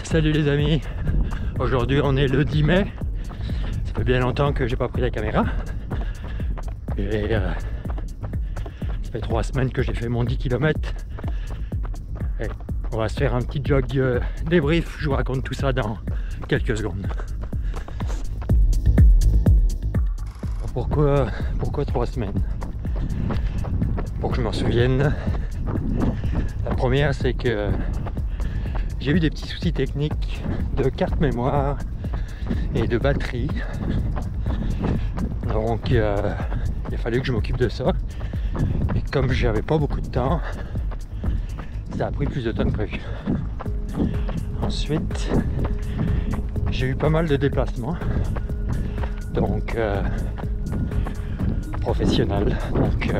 Salut les amis, aujourd'hui on est le 10 mai, ça fait bien longtemps que j'ai pas pris la caméra et ça fait 3 semaines que j'ai fait mon 10 km et on va se faire un petit jog débrief, je vous raconte tout ça dans quelques secondes. Pourquoi 3 semaines? Pour que je m'en souvienne, la première c'est que j'ai eu des petits soucis techniques de carte mémoire et de batterie. Donc il a fallu que je m'occupe de ça. Et comme j'avais pas beaucoup de temps, ça a pris plus de temps que prévu. Ensuite, j'ai eu pas mal de déplacements. Donc professionnels. Donc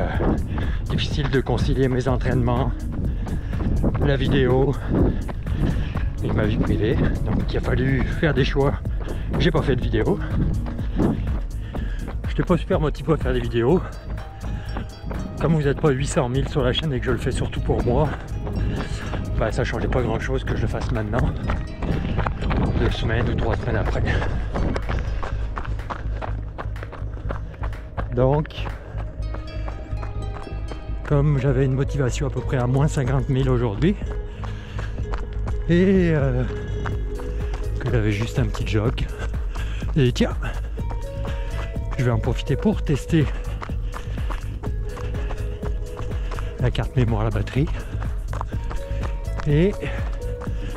difficile de concilier mes entraînements, la vidéo et ma vie privée, donc il a fallu faire des choix. J'ai pas fait de vidéo, j'étais pas super motivé à faire des vidéos. Comme vous n'êtes pas 800 000 sur la chaîne et que je le fais surtout pour moi, bah, ça changeait pas grand chose que je le fasse maintenant, 2 semaines ou 3 semaines après. Donc comme j'avais une motivation à peu près à moins 50 000 aujourd'hui et que j'avais juste un petit jog, et tiens, je vais en profiter pour tester la carte mémoire, la batterie, et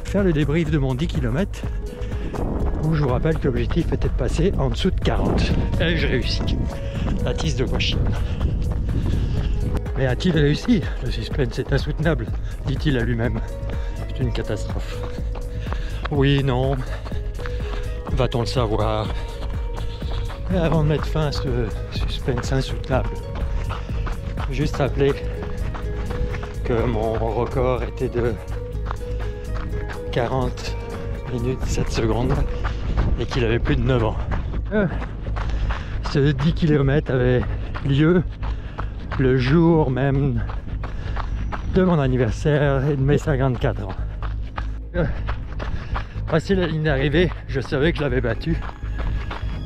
faire le débrief de mon 10 km où je vous rappelle que l'objectif était de passer en dessous de 40 et je réussis. La tisse de Washington. Mais a-t-il réussi? Le suspense est insoutenable, dit-il à lui-même. C'est une catastrophe. Oui, non. Va-t-on le savoir? Et avant de mettre fin à ce suspense insoutenable, juste rappeler que mon record était de 40 minutes 7 secondes et qu'il avait plus de 9 ans. Ce 10 km avait lieu le jour même de mon anniversaire et de mes 54 ans. Passé la ligne d'arrivée, je savais que je l'avais battu,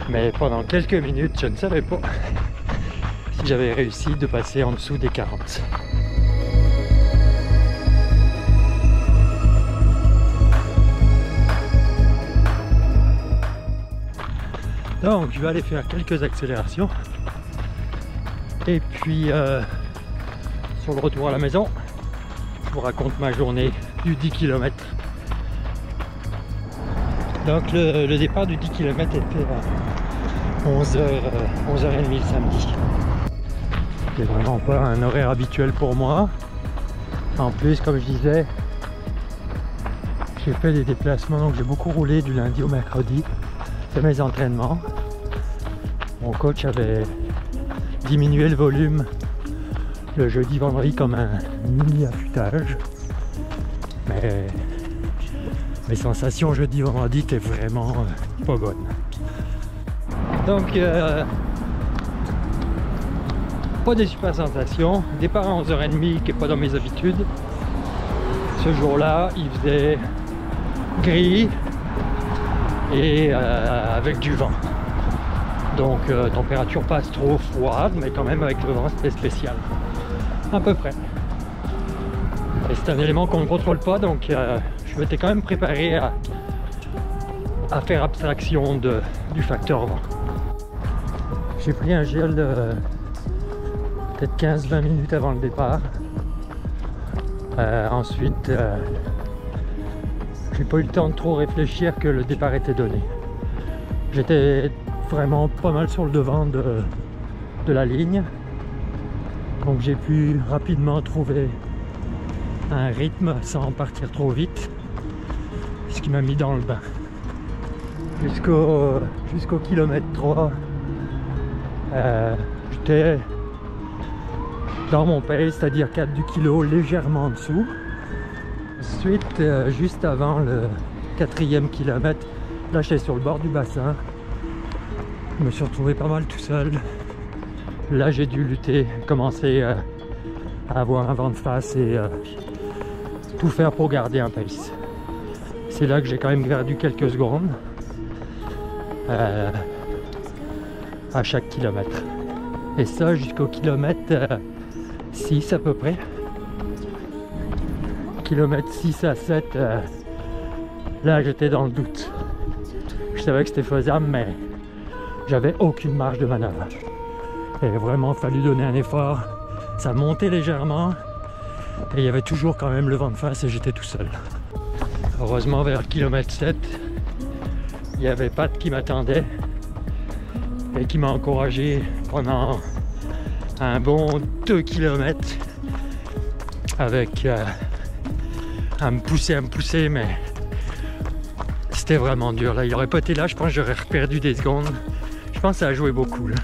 mais pendant quelques minutes, je ne savais pas si j'avais réussi de passer en dessous des 40. Donc je vais aller faire quelques accélérations et puis sur le retour à la maison je vous raconte ma journée du 10 km. Donc le départ du 10 km était à 11h30 le samedi. C'est vraiment pas un horaire habituel pour moi. En plus, comme je disais, j'ai fait des déplacements, donc j'ai beaucoup roulé du lundi au mercredi. C'est mes entraînements. Mon coach avait diminué le volume le jeudi vendredi comme un mini affûtage, mais mes sensations jeudi vendredi étaient vraiment pas bonnes. Donc pas des super sensations. Départ à 11h30 qui n'est pas dans mes habitudes. Ce jour-là il faisait gris et avec du vent, donc température pas trop froide, mais quand même avec le vent c'était spécial, à peu près. Et c'est un élément qu'on ne contrôle pas, donc je m'étais quand même préparé à faire abstraction du facteur vent. J'ai pris un gel peut-être 15-20 minutes avant le départ. Ensuite j'ai pas eu le temps de trop réfléchir que le départ était donné. J'étais vraiment pas mal sur le devant de la ligne, donc j'ai pu rapidement trouver un rythme sans partir trop vite, ce qui m'a mis dans le bain. Jusqu'au kilomètre 3, j'étais dans mon pace, c'est-à-dire 4 du kilo, légèrement en dessous. Ensuite, juste avant le 4e kilomètre, là j'étais sur le bord du bassin. Je me suis retrouvé pas mal tout seul. Là j'ai dû lutter, commencer à avoir un vent de face et tout faire pour garder un pace. c'est là que j'ai quand même perdu quelques secondes à chaque kilomètre. Et ça jusqu'au kilomètre 6 à peu près. Kilomètre 6 à 7, là j'étais dans le doute. Je savais que c'était faisable, mais j'avais aucune marge de manœuvre. Il a vraiment fallu donner un effort. Ça montait légèrement et il y avait toujours quand même le vent de face et j'étais tout seul. Heureusement, vers le kilomètre 7, il y avait Pat qui m'attendait et qui m'a encouragé pendant un bon 2 km avec à me pousser, mais c'était vraiment dur. Là, il n'aurait pas été là, je pense que j'aurais perdu des secondes. Je pense que ça a joué beaucoup là.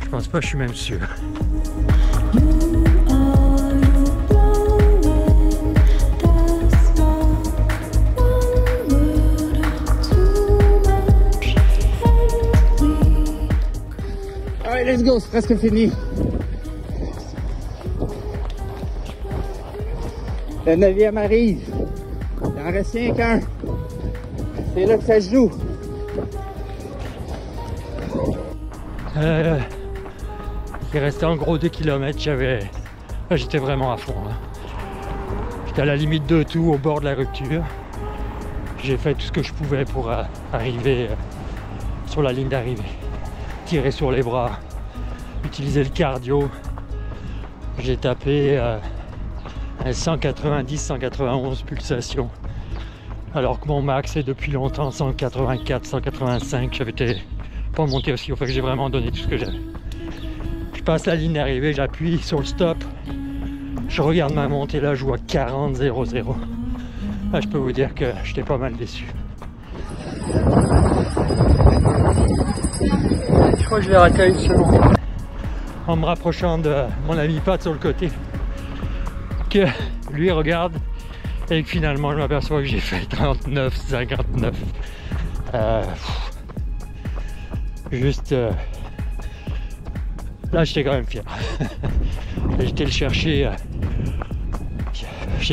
Je pense pas, je suis même sûr. Alright, let's go, c'est presque fini. Le 9e arrive. Il en reste rien qu'un. C'est là que ça se joue. Il restait en gros 2 km, j'étais vraiment à fond. Hein. J'étais à la limite de tout, au bord de la rupture. J'ai fait tout ce que je pouvais pour arriver sur la ligne d'arrivée. Tirer sur les bras, utiliser le cardio. J'ai tapé 190-191 pulsations. Alors que mon max est depuis longtemps 184-185. J'avais pas monté aussi haut, fait que j'ai vraiment donné tout ce que j'avais. Je passe la ligne d'arrivée, j'appuie sur le stop. Je regarde ma montée là, je vois 40-0-0. Là, je peux vous dire que j'étais pas mal déçu. Je crois que je vais rater une seconde en me rapprochant de mon ami Pat sur le côté, que lui regarde et que finalement je m'aperçois que j'ai fait 39-59. Juste là j'étais quand même fier. J'ai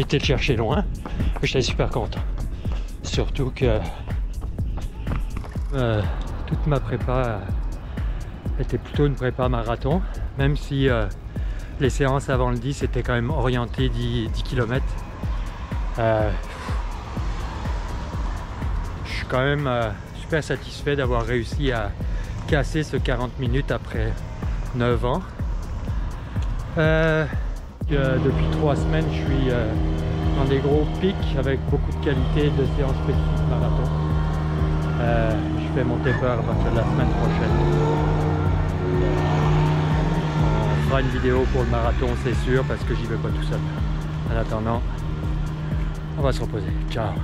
été le chercher loin, j'étais super content, surtout que toute ma prépa était plutôt une prépa marathon, même si les séances avant le 10 étaient quand même orientées 10 km. Je suis quand même super satisfait d'avoir réussi à casser ce 40 minutes après 9 ans. Depuis 3 semaines, je suis dans des gros pics avec beaucoup de qualité de séances spécifiques marathon. Je fais mon taper à partir de la semaine prochaine. On fera une vidéo pour le marathon, c'est sûr, parce que j'y vais pas tout seul. En attendant, on va se reposer. Ciao.